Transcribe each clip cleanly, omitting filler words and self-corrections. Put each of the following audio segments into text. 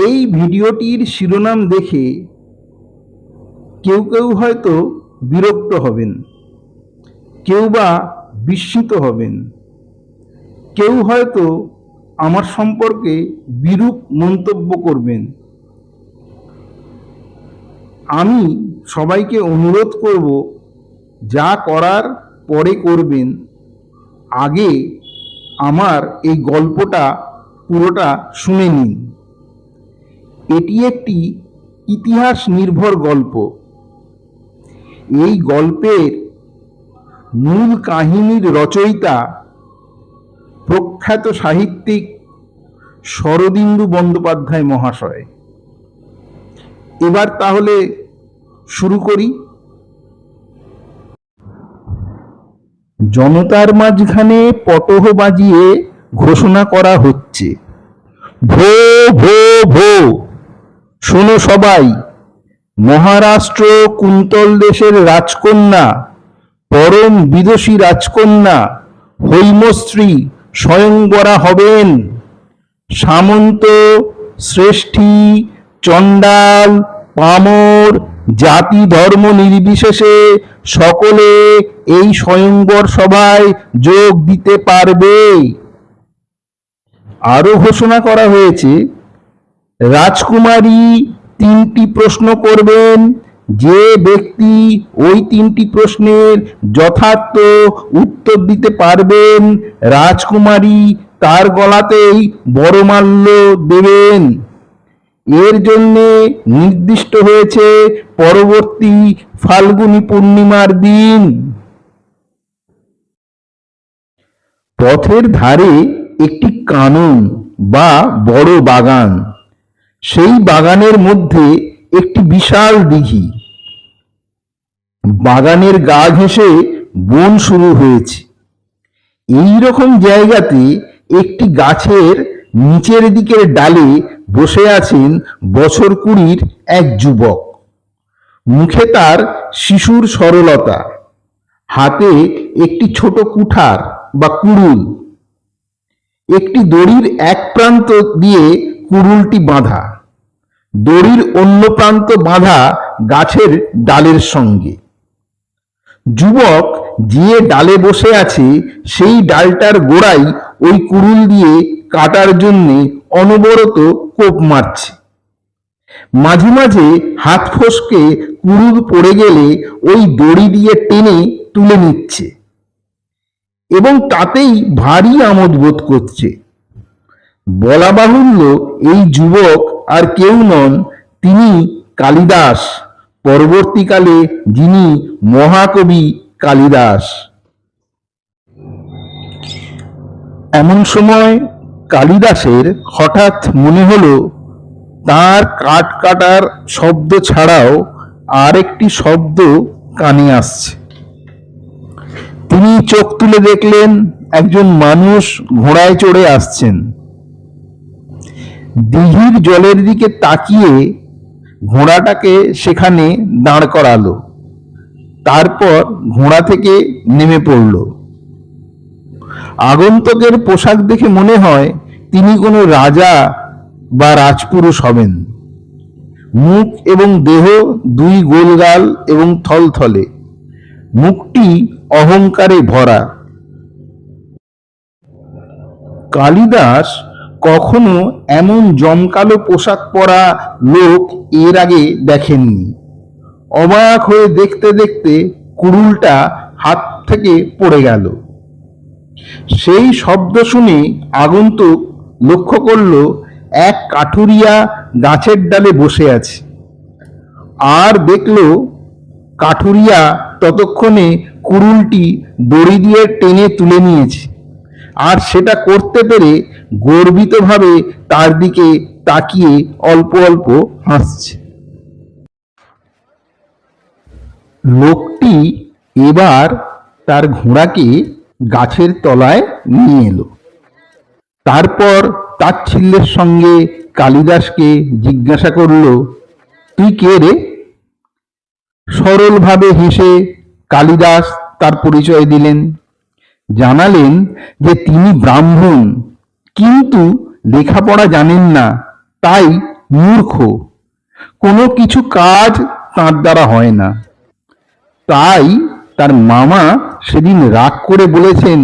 এই ভিডিওটির শিরোনাম দেখে কেউ কেউ হয়তো বিরক্ত হবেন, কেউ বা বিস্মিত হবেন, কেউ হয়তো আমার সম্পর্কে বিরূপ মন্তব্য করবেন। আমি সবাইকে অনুরোধ করব, যা করার পরে করবেন, আগে আমার এই গল্পটা পুরোটা শুনে নিন। এটি একটি ইতিহাস নির্ভর গল্প। এই গল্পের মূল কাহিনীর রচয়িতা প্রখ্যাত সাহিত্যিক শরদিন্দু বন্দ্যোপাধ্যায় মহাশয়। এবার তাহলে শুরু করি। জনতার মাঝখানে পটহ বাজিয়ে ঘোষণা করা হচ্ছে, ভো ভো ভো, শোনো সবাই, মহারাষ্ট্র কুন্তল দেশের রাজকন্যা, পরম বিদুষী রাজকন্যা হৈমশ্রী স্বয়ংবরা হবেন। সামন্ত, শ্রেষ্ঠী, চণ্ডাল, পামর, জাতি ধর্ম নির্বিশেষে সকলে এই স্বয়ংবর সভায় যোগ দিতে পারবে। আরো ঘোষণা করা হয়েছে, রাজকুমারী 3টি প্রশ্ন করবেন। যে ব্যক্তি ওই 3টি প্রশ্নের যথার্থ উত্তর দিতে পারবেন, রাজকুমারী তার গলাতেই বরমাল্য দেবেন। এর জন্য নির্দিষ্ট হয়েছে পরবর্তী ফাল্গুনী পূর্ণিমার দিন। পথের ধারে একটি কানন বা বড় বাগান, সেই বাগানের মধ্যে একটি বিশাল দিঘি। বাগানের গা ঘেঁষে বন শুরু হয়েছে। এই রকম জায়গাতে একটি গাছের নিচের দিকের ডালে বসে আছেন বছর 20 এক যুবক। মুখে তার শিশুর সরলতা, হাতে একটি ছোট কুঠার বা কুড়ুল। একটি দড়ির এক প্রান্ত দিয়ে কুড়ুলটি বাঁধা, দড়ির অন্য প্রান্ত বাঁধা গাছের ডালের সঙ্গে। যুবক যে ডালে বসে আছে সেই ডালটার গোড়ায় ওই কুড়ুল দিয়ে কাটার জন্য অনবরত কোপ মারছে। মাঝে মাঝে হাত ফসকে কুড়ুল পড়ে গেলে ওই দড়ি দিয়ে টেনে তুলে নিচ্ছে এবং তাতেই ভারী আমোদ বোধ করছে। বলা বাহুল্য, এই যুবক আর কেউ নন, তিনি কালিদাস, পরবর্তীকালে যিনি মহাকবি কালিদাস। এমন সময় কালিদাসের হঠাৎ মনে হলো, তার কাঠ কাটার শব্দ ছাড়াও আর একটি শব্দ কানে আসছে। তিনি চোখ তুলে দেখলেন, একজন মানুষ ঘোড়ায় চড়ে আসছেন। দিঘির জলের দিকে তাকিয়ে ঘোড়াটাকে সেখানে দাঁড় করালো, তারপর ঘোড়া থেকে নেমে পড়ল। আগন্তুকের পোশাক দেখে মনে হয় তিনি কোনো রাজা বা রাজপুরুষ হবেন। মুখ এবং দেহ দুই গোলগাল এবং থলথলে, মুখটি অহংকারে ভরা। কালিদাস কখনো এমন জমকালো পোশাক পরা লোক এর আগে দেখেননি। অবাক হয়ে দেখতে দেখতে কুড়ুলটা হাত থেকে পড়ে গেল। সেই শব্দ শুনে আগন্তুক লক্ষ্য করল, এক কাঠুরিয়া গাছের ডালে বসে আছে। আর দেখল কাঠুরিয়া ততক্ষণে কুড়ুলটি দড়ি দিয়ে টেনে তুলে নিয়েছে, আর সেটা করতে পেরে গর্বিতভাবে তার দিকে তাকিয়ে অল্প অল্প হাসছে। লোকটি এবার তার ঘোড়াকে গাছের তলায় নিয়ে এলো। তারপর তাচ্ছিল্যের সঙ্গে কালিদাসকে জিজ্ঞাসা করল, তুই কে রে? সরলভাবে হেসে কালিদাস তার পরিচয় দিলেন। জানালেন যে তিনি ব্রাহ্মণ, কিন্তু লেখাপড়া জানেন না, তাই মূর্খ, কোনো কিছু কাজ তার দ্বারা হয় না। তাই তার মামা সেদিন রাগ করে বলেছেন,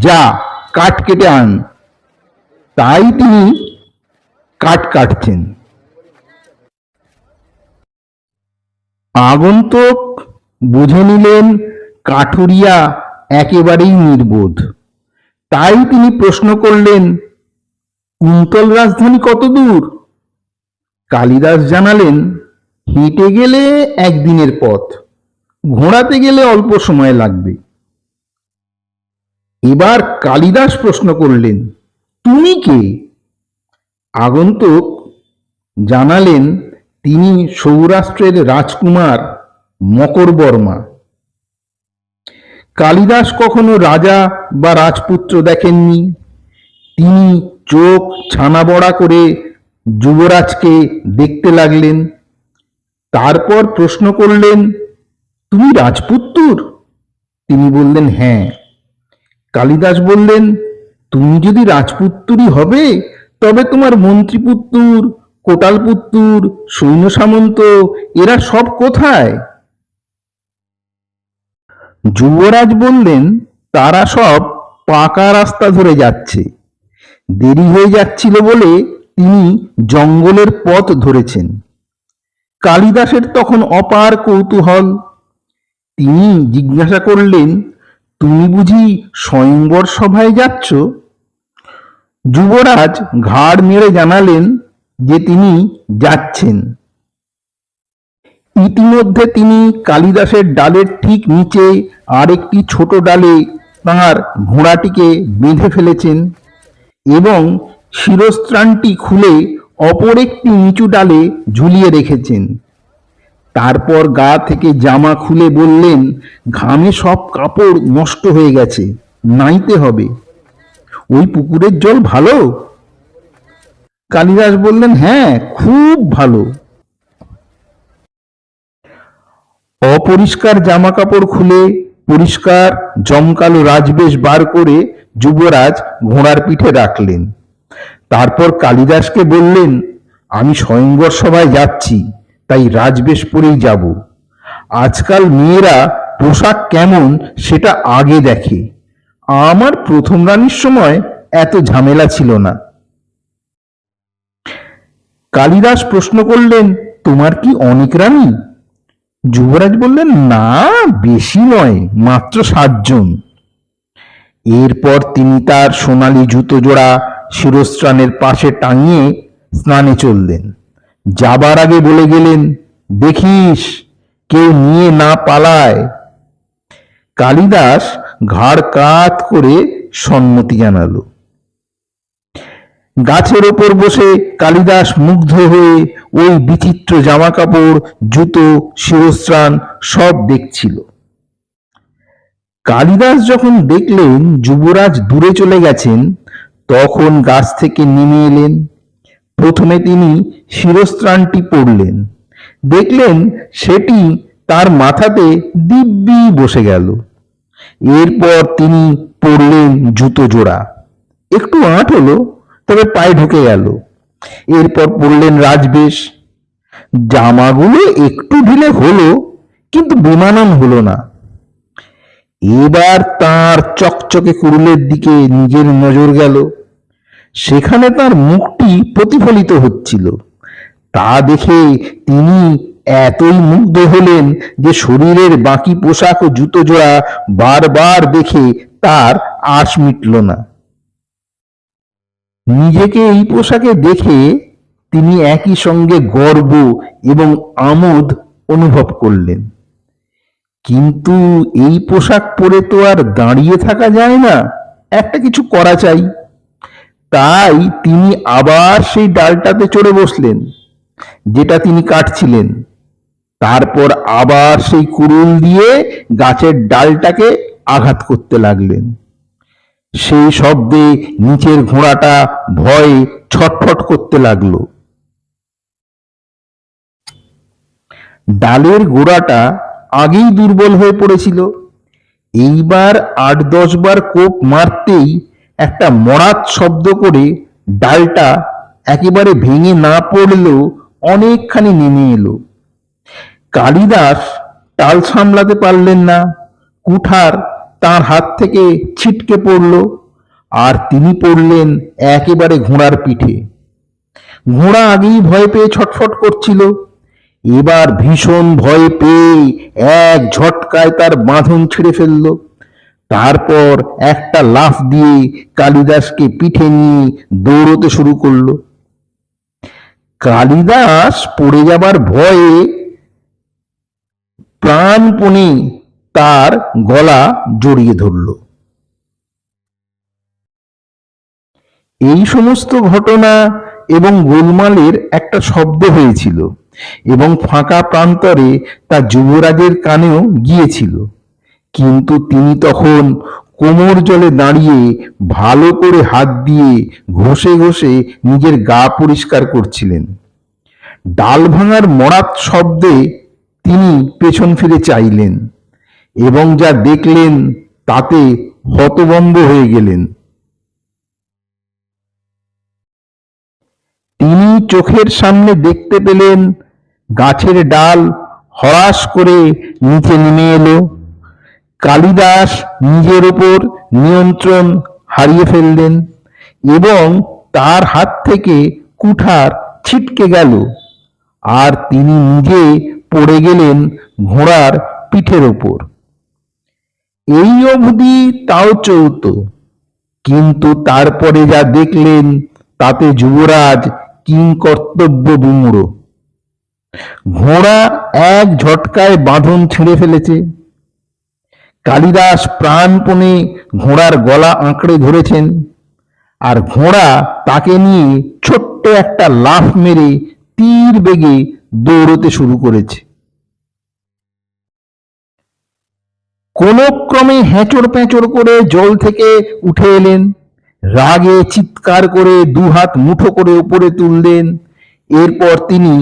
যা কাঠ কেটে আন। তাই তিনি কাঠ কাটছেন। আগন্তুক বুঝে নিলেন কাঠুরিয়া একেবারেই নির্বোধ। তাই তিনি প্রশ্ন করলেন, কুন্তল রাজধানী কত দূর? কালিদাস জানালেন, হেঁটে গেলে একদিনের পথ, ঘোড়াতে গেলে অল্প সময় লাগবে। এবার কালিদাস প্রশ্ন করলেন, তুমি কে? আগন্তুক জানালেন, তিনি সৌরাষ্ট্রের রাজকুমার মকরবর্মা। কালিদাস কখনো রাজা বা রাজপুত্র দেখেননি। তিনি চোখ ছানাবড়া করে যুবরাজকে দেখতে লাগলেন। তারপর প্রশ্ন করলেন, তুমি রাজপুত্তুর? তিনি বললেন, হ্যাঁ। কালিদাস বললেন, তুমি যদি রাজপুত্তুরই হবে তবে তোমার মন্ত্রীপুত্তুর, কোটালপুত্তুর, সৈন্য সামন্ত এরা সব কোথায়? যুবরাজ বললেন, তারা সব পাকা রাস্তা ধরে যাচ্ছে। দেরি হয়ে যাচ্ছিল বলে তিনি জঙ্গলের পথ ধরেছেন। কালিদাসের তখন অপার কৌতূহল। তিনি জিজ্ঞাসা করলেন, তুমি বুঝি স্বয়ংবর সভায় যাচ্ছ? যুবরাজ ঘাড় নেড়ে জানালেন যে তিনি যাচ্ছেন। ইতিমধ্যে তিনি কালিদাসের ডালের ঠিক নিচে আরেকটি ছোট ডালে তাঁর ঘোড়াটিকে বেঁধে ফেলেছেন এবং শিরস্ত্রাণটি খুলে অপর একটি নিচু ডালে ঝুলিয়ে রেখেছেন। তারপর গা থেকে জামা খুলে বললেন, ঘামে সব কাপড় নষ্ট হয়ে গেছে, নাইতে হবে। ওই পুকুরের জল ভালো? কালিদাস বললেন, হ্যাঁ, খুব ভালো। অপরিষ্কার জামা কাপড় খুলে পরিষ্কার জমকালো রাজবেশ বার করে যুবরাজ ঘোড়ার পিঠে রাখলেন। তারপর কালিদাসকে বললেন, আমি স্বয়ংবর সভায় যাচ্ছি, তাই রাজবেশ পরেই যাব। আজকাল মেয়েরা পোশাক কেমন সেটা আগে দেখে। আমার প্রথম রানীর সময় এত ঝামেলা ছিল না। কালিদাস প্রশ্ন করলেন, তোমার কি অনেক রানী? যুবরাজ বললেন, না, বেশি নয়, মাত্র 7 জন। এরপর তিনি তার সোনালী জুতো জোড়া শিরস্ত্রাণের পাশে টাঙিয়ে স্নানে চললেন। যাবার আগে বলে গেলেন, দেখিস কেউ নিয়ে না পালায়। কালিদাস ঘাড় কাত করে সম্মতি জানালো। গাছের ওপর বসে কালিদাস মুগ্ধ হয়ে ওই বিচিত্র জামা কাপড়, জুতো, শিরস্ত্রাণ সব দেখছিল। কালিদাস যখন দেখলেন যুবরাজ দূরে চলে গেছেন, তখন গাছ থেকে নেমে এলেন। প্রথমে তিনি শিরস্ত্রাণটি পরলেন। দেখলেন সেটি তার মাথাতে দিব্যি বসে গেল। এরপর তিনি পরলেন জুতো জোড়া। একটু আঁট হলো, তবে পায়ে ঢুকে গেল। এরপর পরলেন রাজবেশ। জামাগুলো একটু ঢিলে হলো, কিন্তু বেমানান হলো না। এবার তার চকচকে কুড়ুলের দিকে নিজের নজর গেল। সেখানে তার মুখটি প্রতিফলিত হচ্ছিল। তা দেখে তিনি এতই মুগ্ধ হলেন যে শরীরের বাকি পোশাক ও জুতো জোড়া বারবার দেখে তার আশ মিটল না। নিজেকে এই পোশাকে দেখে তিনি একই সঙ্গে গর্ব এবং আমোদ অনুভব করলেন। কিন্তু এই পোশাক পরে তো আর দাঁড়িয়ে থাকা যায় না, একটা কিছু করা চাই। তাই তিনি আবার সেই ডালটাতে চড়ে বসলেন যেটা তিনি কাটছিলেন। তারপর আবার সেই কুড়ুল দিয়ে গাছের ডালটাকে আঘাত করতে লাগলেন। সেই শব্দে নিচের ঘোড়াটা ভয়ে ছটফট করতে লাগলো। ডালের গোড়াটা আগেই দুর্বল হয়ে পড়েছিল। এইবার 8-10 বার কোপ মারতেই একটা মরাত শব্দ করে ডালটা একেবারে ভেঙে না পড়লেও অনেকখানি নেমে এলো। কালিদাস টাল সামলাতে পারলেন না, কুঠার তার হাত থেকে ছিটকে পড়ল, আর তিনি পড়লেন একেবারে ঘোড়ার পিঠে। ঘোড়া আগেই ভয় পেয়ে ছটফট করছিল, এবার ভীষণ ভয় পেয়ে এক ঝটকায় তার বাঁধন ছিঁড়ে ফেলল। তারপর একটা লাফ দিয়ে কালিদাসকে পিঠে নিয়ে দৌড়তে শুরু করলো। কালিদাস পড়ে যাবার ভয়ে প্রাণপণে তার গলা জড়িয়ে ধরল। এই সমস্ত ঘটনা এবং গোলমালের একটা শব্দ হয়েছিল এবং ফাঁকা প্রান্তরে তা যুবরাজের কানেও গিয়েছিল, কিন্তু তিনি তখন কোমর জলে দাঁড়িয়ে ভালো করে হাত দিয়ে ঘষে ঘষে নিজের গা পরিষ্কার করছিলেন। ডাল ভাঙার মরাত শব্দে তিনি পেছন ফিরে চাইলেন এবং যা দেখলেন তাতে হতভম্ব হয়ে গেলেন। তিনি চোখের সামনে দেখতে পেলেন গাছের ডাল হরাস করে নিচে নেমে এলো। কালিদাস নিজের উপর নিয়ন্ত্রণ হারিয়ে ফেললেন এবং তার হাত থেকে কুঠার ছিটকে গেল, আর তিনি নিজে পড়ে গেলেন ঘোড়ার পিঠের ওপর। এই অবধি তাও চলত, কিন্তু তারপরে যা দেখলেন তাতে যুবরাজ কিংকর্তব্য বিমূঢ়। ঘোড়া এক ঝটকায় বাঁধন ছিঁড়ে ফেলেছে। কালিদাস প্রাণপণে ঘোড়ার গলা আঁকড়ে ধরেছেন, আর ঘোড়া তাকে নিয়ে ছোট্ট একটা লাফ মেরে তীর বেগে দৌড়তে শুরু করেছে। কোনো ক্রমে হেঁচড় প্যাঁচড় করে জল থেকে উঠে এলেন, রাগে চিৎকার করে দুহাত মুঠো করে উপরে তুললেন। এরপর তিনি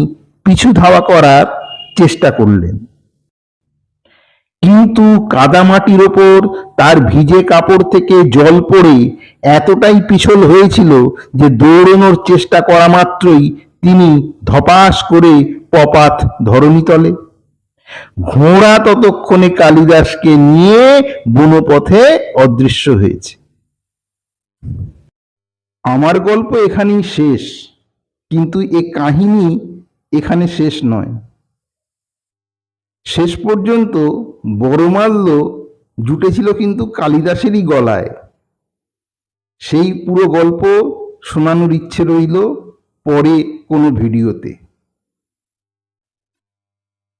পিছু ধাওয়া করার চেষ্টা করলেন, কিন্তু কাদামাটির ওপর তার ভিজে কাপড় থেকে জল পড়ে এতটাই পিছল হয়েছিল যে দৌড়ানোর চেষ্টা করা মাত্রই তিনি ধপাস করে পপাত ধরণীতলে। ঘোড়া ততক্ষণে কালিদাসকে নিয়ে বনপথে অদৃশ্য হয়েছে। আমার গল্প এখানেই শেষ, কিন্তু এ কাহিনী এখানে শেষ নয়। শেষ পর্যন্ত বড়মাল্য জুটেছিল কিন্তু কালিদাসেরই গলায়। সেই পুরো গল্প শোনানোর ইচ্ছে রইল পরে কোনো ভিডিওতে।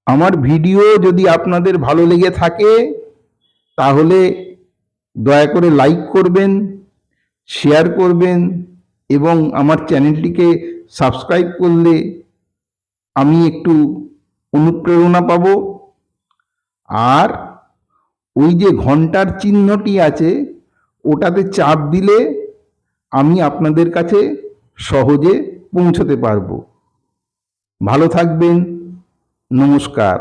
আমার ভিডিও যদি আপনাদের ভালো লেগে থাকে তাহলে দয়া করে লাইক করবেন, শেয়ার করবেন এবং আমার চ্যানেলটিকে সাবস্ক্রাইব করলে আমি একটু অনুপ্রেরণা পাব। আর ওই যে ঘন্টার চিহ্নটি আছে ওটাতে চাপ দিলে আমি আপনাদের কাছে সহজে পৌঁছতে পারবো। ভালো থাকবেন। নমস্কার।